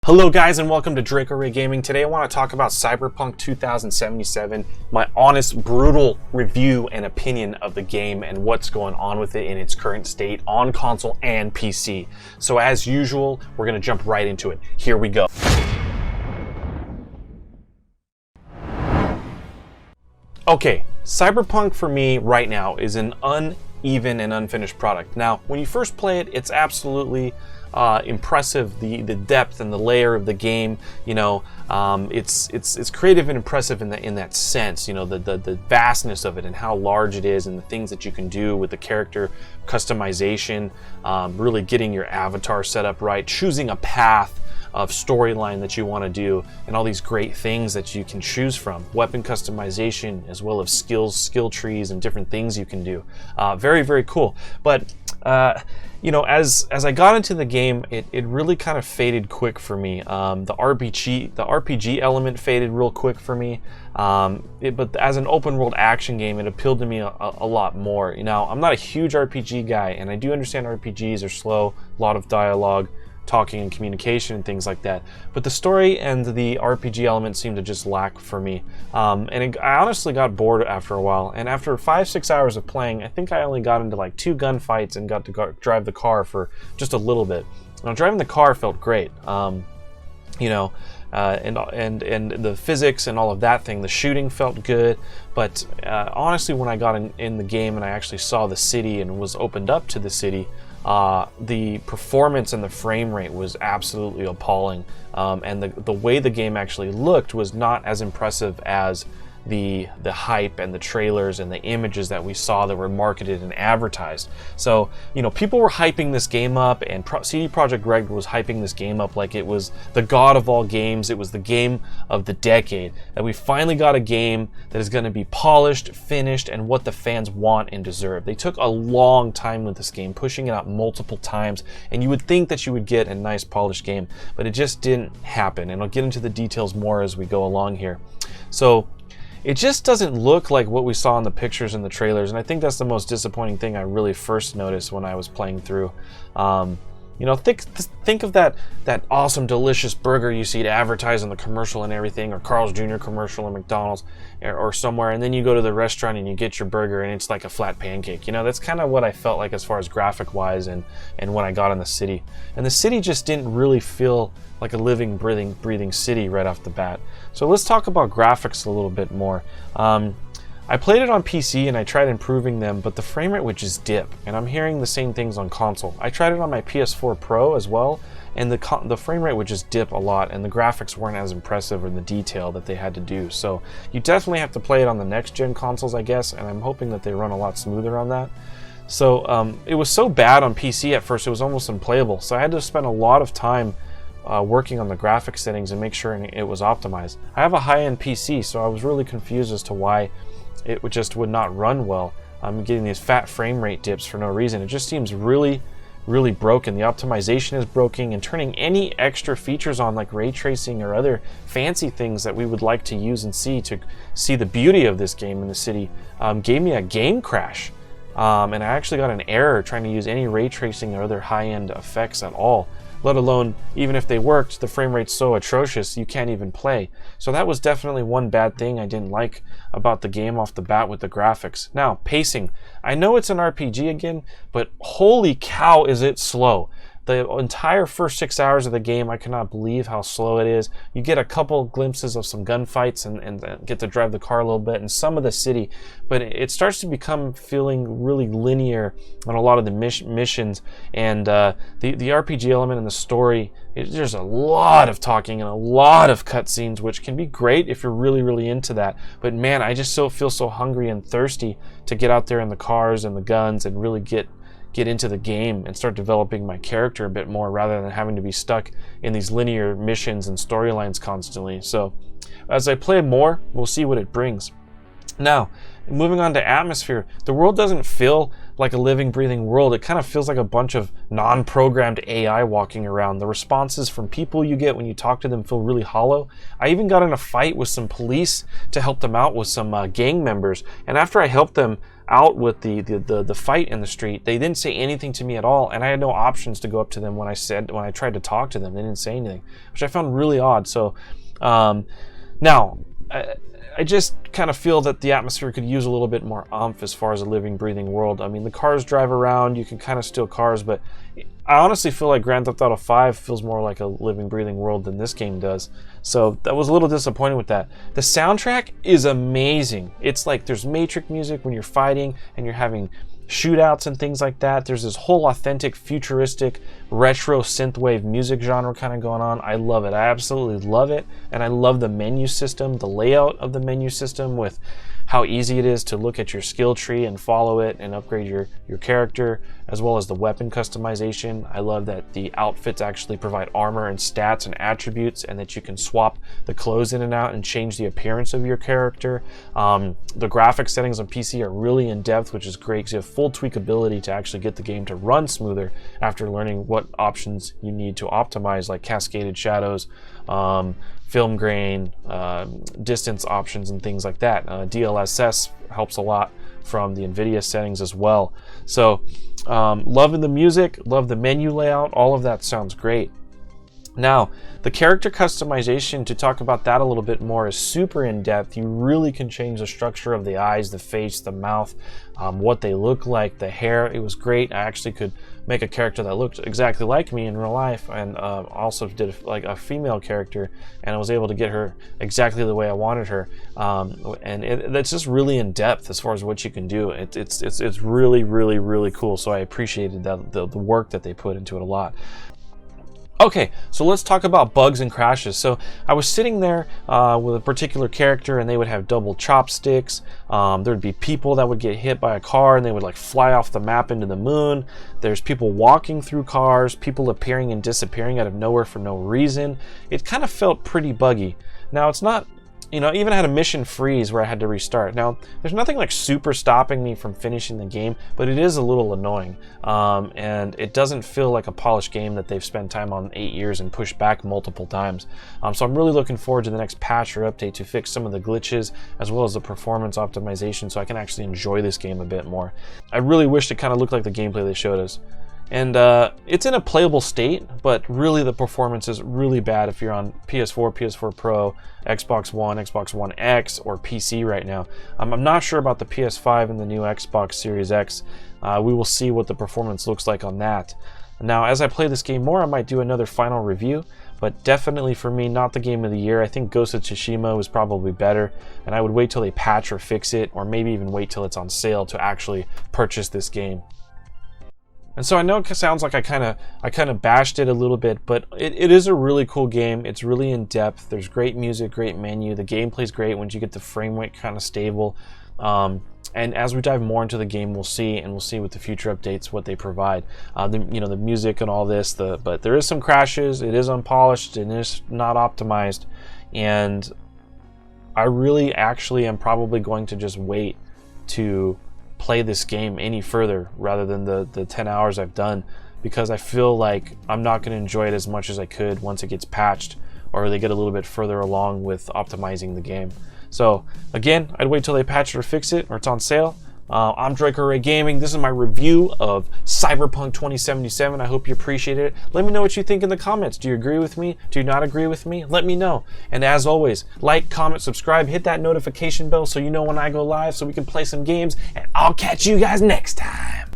Hello guys and welcome to Draco Ray Gaming. Today I want to talk about Cyberpunk 2077, my honest, brutal review and opinion of the game and what's going on with it in its current state on console and PC. So as usual, we're going to jump right into it. Here we go. Okay, Cyberpunk for me right now is an uneven and unfinished product. Now, when you first play it, it's absolutely impressive, the depth and the layer of the game. You know, it's creative and impressive in that sense. You know, the vastness of it and how large it is and the things that you can do with the character customization, really getting your avatar set up right, choosing a path of storyline that you want to do, and all these great things that you can choose from, weapon customization as well as skill trees and different things you can do. Very, very cool. But you know, as I got into the game, it really kind of faded quick for me. The RPG element faded real quick for me. But as an open world action game, it appealed to me a lot more. You know, I'm not a huge RPG guy, and I do understand RPGs are slow, a lot of dialogue, talking and communication and things like that, but the story and the RPG element seemed to just lack for me, and I honestly got bored after a while. And after 5-6 hours of playing, I think I only got into like 2 gunfights and got to drive the car for just a little bit. Now, driving the car felt great, you know, and the physics and all of that thing, the shooting felt good, but honestly, when I got in the game and I actually saw the city and was opened up to the city, the performance and the frame rate was absolutely appalling, and the way the game actually looked was not as impressive as the hype and the trailers and the images that we saw that were marketed and advertised. So, you know, people were hyping this game up, and CD Projekt Red was hyping this game up like it was the god of all games. It was the game of the decade, that we finally got a game that is going to be polished, finished, and what the fans want and deserve. They took a long time with this game, pushing it out multiple times, and you would think that you would get a nice polished game, but it just didn't happen, and I'll get into the details more as we go along here. So it just doesn't look like what we saw in the pictures and the trailers, and I think that's the most disappointing thing I really first noticed when I was playing through. You know, think of that awesome, delicious burger you see advertised in the commercial and everything, or Carl's Jr. commercial or McDonald's or somewhere, and then you go to the restaurant and you get your burger and it's like a flat pancake. You know, that's kind of what I felt like as far as graphic-wise and when I got in the city. And the city just didn't really feel like a living, breathing city right off the bat. So let's talk about graphics a little bit more. I played it on PC and I tried improving them, but the frame rate would just dip, and I'm hearing the same things on console. I tried it on my PS4 Pro as well, and the frame rate would just dip a lot, and the graphics weren't as impressive, or the detail that they had to do. So you definitely have to play it on the next gen consoles, I guess, and I'm hoping that they run a lot smoother on that. So it was so bad on PC at first, it was almost unplayable. So I had to spend a lot of time working on the graphic settings and make sure it was optimized. I have a high-end PC, so I was really confused as to why it just would not run well. I'm getting these fat frame rate dips for no reason. It just seems really, really broken. The optimization is broken, and turning any extra features on, like ray tracing or other fancy things that we would like to use and see the beauty of this game in the city, gave me a game crash. And I actually got an error trying to use any ray tracing or other high-end effects at all. Let alone, even if they worked, the frame rate's so atrocious you can't even play. So that was definitely one bad thing I didn't like about the game off the bat with the graphics. Now, pacing. I know it's an RPG again, but holy cow is it slow. The entire first 6 hours of the game, I cannot believe how slow it is. You get a couple glimpses of some gunfights and get to drive the car a little bit and some of the city, but it starts to become feeling really linear on a lot of the missions, and the RPG element and the story, there's a lot of talking and a lot of cutscenes, which can be great if you're really, really into that. But man, I just feel so hungry and thirsty to get out there in the cars and the guns and really get into the game and start developing my character a bit more, rather than having to be stuck in these linear missions and storylines constantly. So as I play more, we'll see what it brings. Now, moving on to atmosphere, the world doesn't feel like a living, breathing world. It kind of feels like a bunch of non-programmed AI walking around. The responses from people you get when you talk to them feel really hollow. I even got in a fight with some police to help them out with some gang members, and after I helped them, out with the fight in the street, they didn't say anything to me at all, and I had no options to go up to them when I tried to talk to them. They didn't say anything, which I found really odd. So now I just kind of feel that the atmosphere could use a little bit more oomph as far as a living, breathing world. I mean, the cars drive around, you can kind of steal cars, but I honestly feel like Grand Theft Auto 5 feels more like a living, breathing world than this game does. So that was a little disappointed with that. The soundtrack is amazing. It's like there's Matrix music when you're fighting and you're having shootouts and things like that. There's this whole authentic, futuristic, retro synthwave music genre kind of going on. I love it. I absolutely love it. And I love the menu system, the layout of the menu system with how easy it is to look at your skill tree and follow it and upgrade your character, as well as the weapon customization. I love that the outfits actually provide armor and stats and attributes, and that you can swap the clothes in and out and change the appearance of your character. The graphics settings on PC are really in depth, which is great because you have full tweakability to actually get the game to run smoother after learning what options you need to optimize, like cascaded shadows, film grain, distance options, and things like that. DLSS helps a lot from the NVIDIA settings as well. So loving the music, love the menu layout, all of that sounds great. Now, the character customization, to talk about that a little bit more, is super in-depth. You really can change the structure of the eyes, the face, the mouth, what they look like, the hair. It was great. I actually could make a character that looked exactly like me in real life, and also did like a female character, and I was able to get her exactly the way I wanted her. And it's just really in-depth as far as what you can do. It's really, really, really cool. So I appreciated the work that they put into it a lot. Okay, so let's talk about bugs and crashes. So I was sitting there with a particular character, and they would have double chopsticks. There'd be people that would get hit by a car and they would like fly off the map into the moon. There's people walking through cars, people appearing and disappearing out of nowhere for no reason. It kind of felt pretty buggy. Now, it's not, you know, I even had a mission freeze where I had to restart. Now, there's nothing like super stopping me from finishing the game, but it is a little annoying. And it doesn't feel like a polished game that they've spent time on 8 years and pushed back multiple times. So I'm really looking forward to the next patch or update to fix some of the glitches, as well as the performance optimization, so I can actually enjoy this game a bit more. I really wish it kind of looked like the gameplay they showed us. And it's in a playable state, but really the performance is really bad if you're on PS4, PS4 Pro, Xbox One, Xbox One X, or PC right now. I'm not sure about the PS5 and the new Xbox Series X. We will see what the performance looks like on that. Now, as I play this game more, I might do another final review, but definitely for me, not the game of the year. I think Ghost of Tsushima was probably better, and I would wait till they patch or fix it, or maybe even wait till it's on sale to actually purchase this game. And so I know it sounds like I kind of bashed it a little bit, but it is a really cool game. It's really in depth. There's great music, great menu. The gameplay's great once you get the frame rate kind of stable. And as we dive more into the game, we'll see with the future updates what they provide. The music and all this. But there is some crashes. It is unpolished. It is not optimized, and I really actually am probably going to just wait to play this game any further rather than the 10 hours I've done, because I feel like I'm not going to enjoy it as much as I could once it gets patched or they get a little bit further along with optimizing the game. So again, I'd wait till they patch it or fix it or it's on sale. I'm Draco Ray Gaming. This is my review of Cyberpunk 2077. I hope you appreciate it. Let me know what you think in the comments. Do you agree with me? Do you not agree with me? Let me know. And as always, like, comment, subscribe, hit that notification bell so you know when I go live so we can play some games. And I'll catch you guys next time.